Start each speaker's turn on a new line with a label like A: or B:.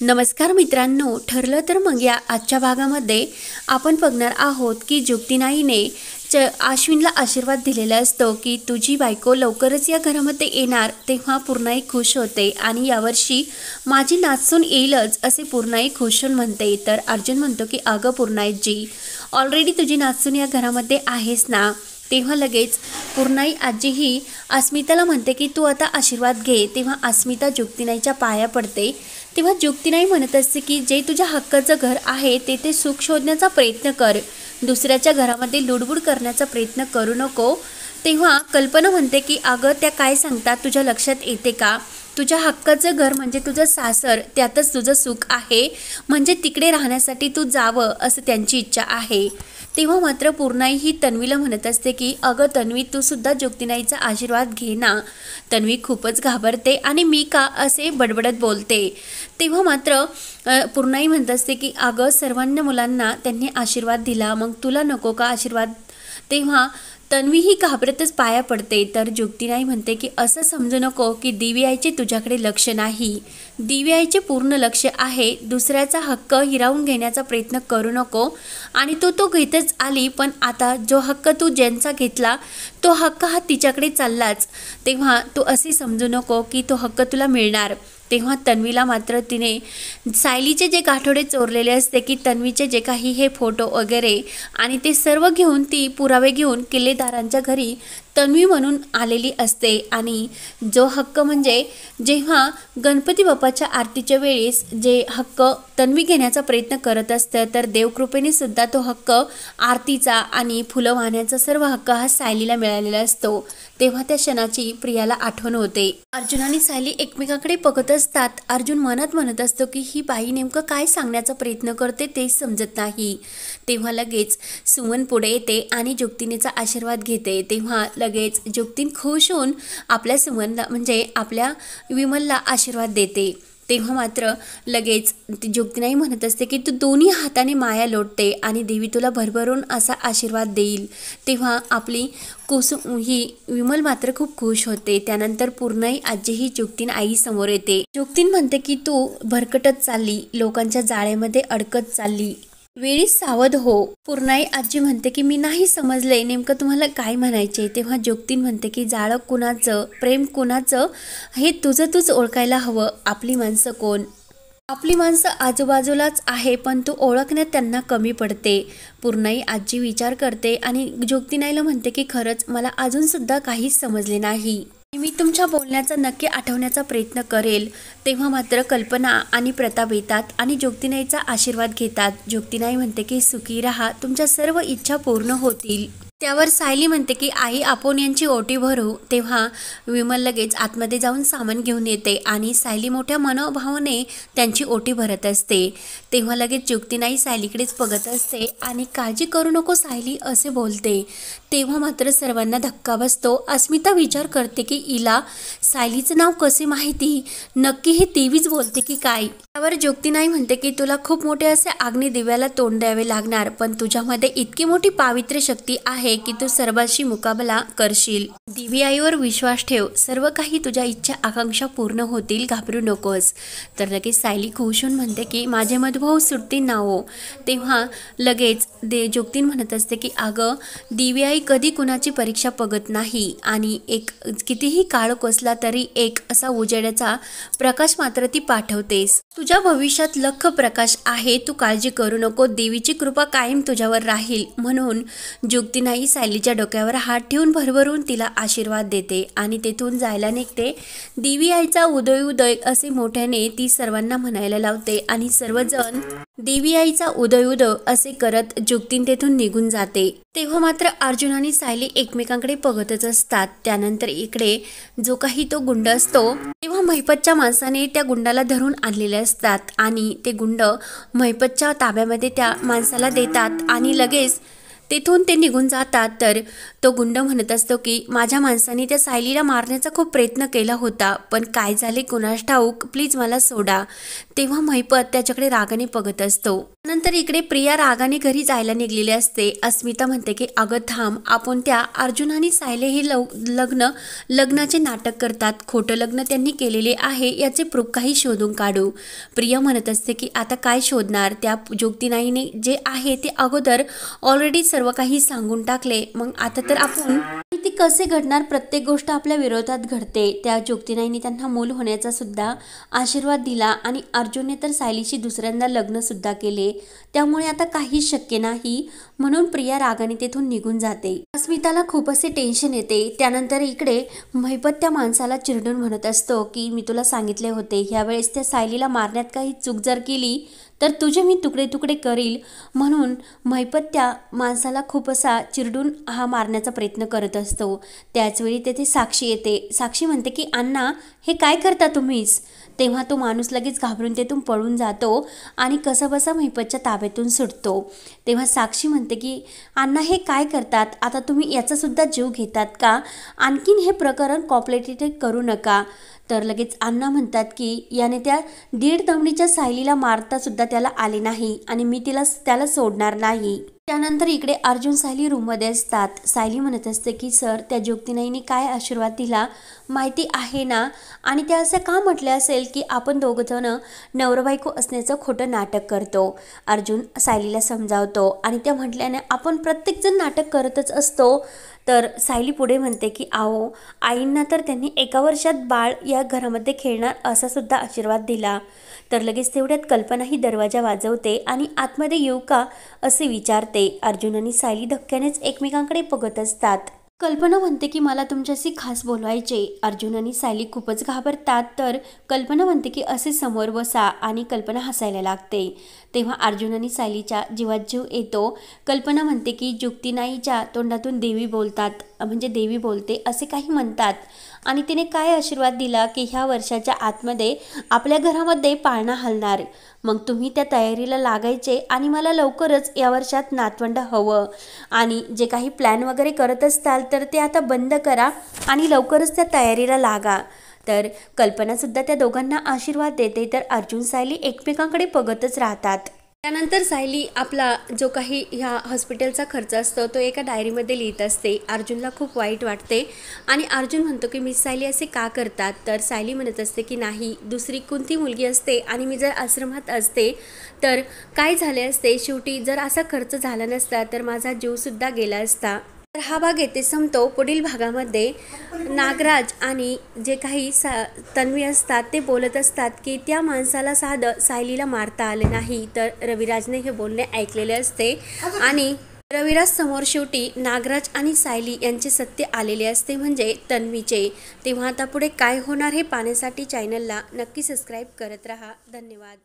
A: नमस्कार मित्रांनो, ठरलं तर मग या आजच्या भागामध्ये आपण बघणार आहोत की जुक्तीनाईने अश्विनला आशीर्वाद दिलेला असतो की तुझी बायको लवकरच या घरामध्ये येणार। तेव्हा पूर्णाई खुश होते आणि यावर्षी माझी नाचून येईलच असे पूर्णाई खुश होऊन म्हणते। तर अर्जुन म्हणतो की अगं पूर्णाईजी, ऑलरेडी तुझी नाचून या घरामध्ये आहेस ना। तेव्हा लगेच पूर्णाई आजीही अस्मिताला म्हणते की तू आता आशीर्वाद घे। तेव्हा अस्मिता जुक्तीनाईच्या पाया पडते। तेव्हा जुक्तीनाई म्हणत असते की जे तुझ्या हक्काचं घर आहे ते सुख शोधण्याचा प्रयत्न कर, दुसऱ्याच्या घरामध्ये लुडबुड करण्याचा प्रयत्न करू नको। तेव्हा कल्पना म्हणते की अगं त्या काय सांगतात तुझ्या लक्षात येते का, तुझ्या हक्काचं घर म्हणजे तुझं सासर, त्यातच तुझं सुख आहे, म्हणजे तिकडे राहण्यासाठी तू जावं असं त्यांची इच्छा आहे। तेव्हा मात्र पूर्णाई ही तन्वीला म्हणत असते की अगं तन्वी, तू सुद्धा जुक्तीनाईचा आशीर्वाद घे ना। तन्वी खूपच घाबरते आणि मी का असे बडबडत बोलते। तेव्हा मात्र पूर्णाई म्हणत असते की अगं सर्वांना मुलांना त्यांनी आशीर्वाद दिला, मग तुला नको का आशीर्वाद। तेव्हा तन्वी ही घाबरतच पाया पडते। तर जुक्तीनाई म्हणते की असं समजू नको की दिव्याचे तुझ्याकडे लक्ष नाही, दिव्याचे पूर्ण लक्ष आहे, दुसऱ्याचा हक्क हिरावून घेण्याचा प्रयत्न करू नको। आणि तो घेतच आली, पण आता जो हक्क तू ज्यांचा घेतला तो हक्क हा तिच्याकडे चाललाच। तेव्हा तू असे समजू नको की तो हक्क तुला मिळणार। तेव्हा तन्वीला मात्र तिने सायलीचे जे गाठोडे चोरलेले असते की तन्वीचे जे काही हे फोटो वगैरे आणि ते सर्व घेऊन ती पुरावे घेऊन किल्लेदारांच्या घरी तन्वी म्हणून आलेली असते। आणि जो हक्क म्हणजे जेव्हा गणपती बाप्पाच्या आरतीच्या वेळेस जे हक्क तन्वी घेण्याचा प्रयत्न करत असतं, तर देवकृपेने सुद्धा तो हक्क आरतीचा आणि फुलं वाहण्याचा सर्व हक्क हा सायलीला मिळालेला असतो। तेव्हा त्या क्षणाची प्रियाला आठवण होते। अर्जुन आणि सायली एकमेकांकडे बघत असतात। अर्जुन मनात म्हणत असतो की ही बाई नेमकं काय सांगण्याचा प्रयत्न करते तेच समजत नाही। तेव्हा लगेच सुमन पुढे येते आणि जुक्तीनेचा आशीर्वाद घेते। तेव्हा लगेच जुक्तीन खुश होऊन आपल्या सुमनला म्हणजे आपल्या विमलला आशीर्वाद देते। तेव्हा मात्र लगेच जुक्तीनाई म्हणत असते की तू दोन्ही हाताने माया लोटते आणि देवी तुला भरभरून असा आशीर्वाद देईल। तेव्हा आपली कुसुम ही विमल मात्र खूप खुश होते। त्यानंतर पूर्णाई आजी ही जुक्तीन आई समोर येते। जुक्तीन म्हणते की तू भरकटत चालली, लोकांच्या जाळ्यामध्ये अडकत चालली, वेळी सावध हो। पूर्णाई आजी म्हणते की मी नाही समजले नेमकं तुम्हाला काय म्हणायचे। तेव्हा जुक्तीन म्हणते की जाळं कुणाचं, प्रेम कुणाचं हे तुझं तूच ओळखायला हवं। आपली माणसं कोण, आपली माणसं आजूबाजूलाच आहे, पण तू ओळखण्यात त्यांना कमी पडते। पूर्णाई आजी विचार करते आणि जुक्तीनाईला म्हणते की खरंच मला अजून सुद्धा काहीच समजले नाही, मी तुमच्या बोलण्याचा नक्की आठवण्याचा प्रयत्न करेल। तेव्हा मात्र कल्पना आणि प्रताप येतात आणि जुक्तीनाईचा आशीर्वाद घेतात। जुक्तीनाई म्हणते की सुखी राहा, तुमच्या सर्व इच्छा पूर्ण होतील। त्यावर सायली म्हणते की आई आपण यांची ओटी भरू। तेव्हा विमल लगेच आतमध्ये जाऊन सामान घेऊन येते आणि सायली मोठ्या मनोभावाने त्यांची ओटी भरत असते। तेव्हा लगेच जुक्तीनाई सायलीकडेच बघत असते आणि काळजी करू नको सायली असे बोलते। तेव्हा मात्र सर्वांना धक्का बसतो। अस्मिता विचार करते की हिला सायलीचं नाव कसे माहिती, नक्की ही देवीच बोलते की काय। त्यावर जुक्तीनाई म्हणते की तुला खूप मोठे असे अग्निदिव्याला तोंड द्यावे लागणार, पण तुझ्यामध्ये इतकी मोठी पावित्र्य शक्ती आहे की तू सर्वांशी मुकाबला करशील। दिवी आईवर विश्वास ठेव, सर्व काही तुझ्या इच्छा आकांक्षा पूर्ण होतील, घाबरू नकोस। तर लगेच सायली खुश होऊन म्हणते की माझे मधुभाऊ सुटतील ना हो। तेव्हा लगेच जुक्तीन म्हणत असते की अगं दिवी आई कधी कुणाची परीक्षा बघत नाही आणि एक कितीही काळ कोसला तरी एक असा उजेडाचा प्रकाश मात्र ती पाठवतेस। तुझ्या भविष्यात लख प्रकाश आहे, तू काळजी करू नको, देवीची कृपा कायम तुझ्यावर राहील। म्हणून जुक्तीनाई सायलीच्या डोक्यावर हात ठेवून भरभरून तिला आशीर्वाद देते आणि तेथून जायला निघते। देवी आईचा उदय उदय असे मोठ्याने ती सर्वांना म्हणायला लावते आणि सर्वजण देवी आईचा उदय उदय असे करत जुक्तीन तेथून निघून जाते। तेव्हा मात्र अर्जुन आणि सायली एकमेकांकडे बघतच असतात। त्यानंतर इकडे जो काही तो गुंड असतो, तेव्हा महिपतच्या माणसाने त्या गुंडाला धरून आणलेले असतात आणि ते गुंड महिपतच्या ताब्यामध्ये त्या माणसाला देतात आणि लगेच तेथून ते निघून जातात तर तो गुंड म्हणत असतो की माझ्या माणसाने त्या सायलीला मारण्याचा खूप प्रयत्न केला होता, पण काय झाले कुणास ठाऊक, प्लीज मला सोडा. तेव्हा महिपत त्याच्याकडे रागाने बघत असतो. नंतर इकडे प्रिया रागाने घरी जायला निघलेली असते. अस्मिता म्हणते की अगं थांब, आपण त्या अर्जुन आणि सायली हे लग्नाचे नाटक करतात, खोटं लग्न त्यांनी केलेले आहे याचे प्रूफ काही शोधून काढू. प्रिया म्हणत असते की आता काय शोधणार, त्या ज्योतिनाईने जे आहे ते अगोदर ऑलरेडी सर्व काही सांगून टाकले, मग आता तर आपण ती कसे घडणार, प्रत्येक गोष्ट आपल्या विरोधात घडते. त्या ज्योतिनाईने त्यांना मूल होण्याचा सुद्धा आशीर्वाद दिला आणि अर्जुनने तर सायलीशी दुसऱ्यांदा लग्न सुद्धा केले, त्यामुळे आता काहीच शक्य नाही. म्हणून प्रिया रागाने तेथून निघून जाते. अस्मिताला खूप असे टेन्शन येते. त्यानंतर इकडे महिपत त्या माणसाला चिरडून म्हणत असतो की मी तुला सांगितले होते, ह्यावेळेस त्या सायलीला मारण्यात काही चूक जर केली तर तुझे मी तुकडे तुकडे करील. म्हणून महिपत त्या माणसाला खूप असा चिरडून हा मारण्याचा प्रयत्न करत असतो. त्याचवेळी तेथे साक्षी येते. साक्षी म्हणते की अण्णा हे काय करता तुम्हीच. तेव्हा तो माणूस लगेच घाबरून तेथून पळून जातो आणि कसाबसा महिपतच्या ताब्यातून सुटतो. तेव्हा साक्षी म्हणते की अण्णा हे काय करतात, आता तुम्ही याचासुद्धा जीव घेतात का, आणखीन हे प्रकरण कॉम्प्लिकेटेड करू नका. तर लगेच अण्णा म्हणतात की याने त्या 1.5 दमडीच्या सायलीला मारता सुद्धा त्याला आले नाही आणि मी त्याला सोडणार नाही. त्यानंतर इकडे अर्जुन सायली रूममध्ये असतात. सायली म्हणत असते की सर त्या ज्योतिनाईने काय आशीर्वाद दिला माहिती आहे ना, आणि त्या असं का म्हटलं असेल की आपण दोघंजण नवरा बायको असण्याचं खोटं नाटक करतो. अर्जुन सायलीला समजावतो आणि त्या म्हटल्याने आपण प्रत्येकजण नाटक करतच असतो. तर सायली पुढे म्हणते की आओ आईंना तर त्यांनी 1 वर्षात बाळ या घरामध्ये खेळणार असा सुद्धा आशीर्वाद दिला. तर लगेच तेवढ्यात कल्पनाही दरवाजा वाजवते आणि आतमध्ये येऊ का असे विचारते. अर्जुन आणि सायली धक्क्यानेच एकमेकांकडे बघत असतात. कल्पना म्हणते की मला तुमच्याशी खास बोलवायचे. अर्जुन आणि सायली खूपच घाबरतात. तर कल्पना म्हणते की असे समोर बसा आणि कल्पना हसायला लागते. तेव्हा अर्जुन आणि सायलीच्या जीवात जीव येतो. कल्पना म्हणते की ज्योतिनाईच्या तोंडातून देवी बोलतात, म्हणजे देवी बोलते असे काही म्हणतात आणि तिने काय आशीर्वाद दिला की ह्या वर्षाच्या आतमध्ये आपल्या घरामध्ये पाळणा हलणार, मग तुम्ही त्या तयारीला लागायचे आणि मला लवकरच या वर्षात नातवंड हवं आणि जे काही प्लॅन वगैरे करत असताल तर ते आता बंद करा आणि लवकरच त्या तयारीला लागा. तर कल्पनासुद्धा त्या दोघांना आशीर्वाद देते. तर अर्जुन सायली एकमेकांकडे बघतच राहतात. त्यानंतर सायली आपला जो काही ह्या हॉस्पिटलचा खर्च असतो तो एका डायरीमध्ये लिहित असते. अर्जुनला खूप वाईट वाटते आणि अर्जुन म्हणतो की मिस सायली असे का करतात. तर सायली म्हणत असते की नाही, दुसरी कोणती मुलगी असते आणि मी जर आश्रमात असते तर काय झाले असते, शेवटी जर असा खर्च झाला नसता तर माझा जीवसुद्धा गेला असता. तर हा भाग येथे संपतो. पुढील भागामध्ये नागराज आणि जे काही तन्वी असतात ते बोलत असतात की त्या माणसाला साधं सायलीला मारता आले नाही. तर रविराजने हे बोलणे ऐकलेले असते आणि रविराज समोर शेवटी नागराज आणि सायली यांचे सत्य आलेले असते, म्हणजे तन्वीचे. तेव्हा आता पुढे काय होणार हे पाहण्यासाठी चॅनलला नक्की सबस्क्राईब करत राहा. धन्यवाद.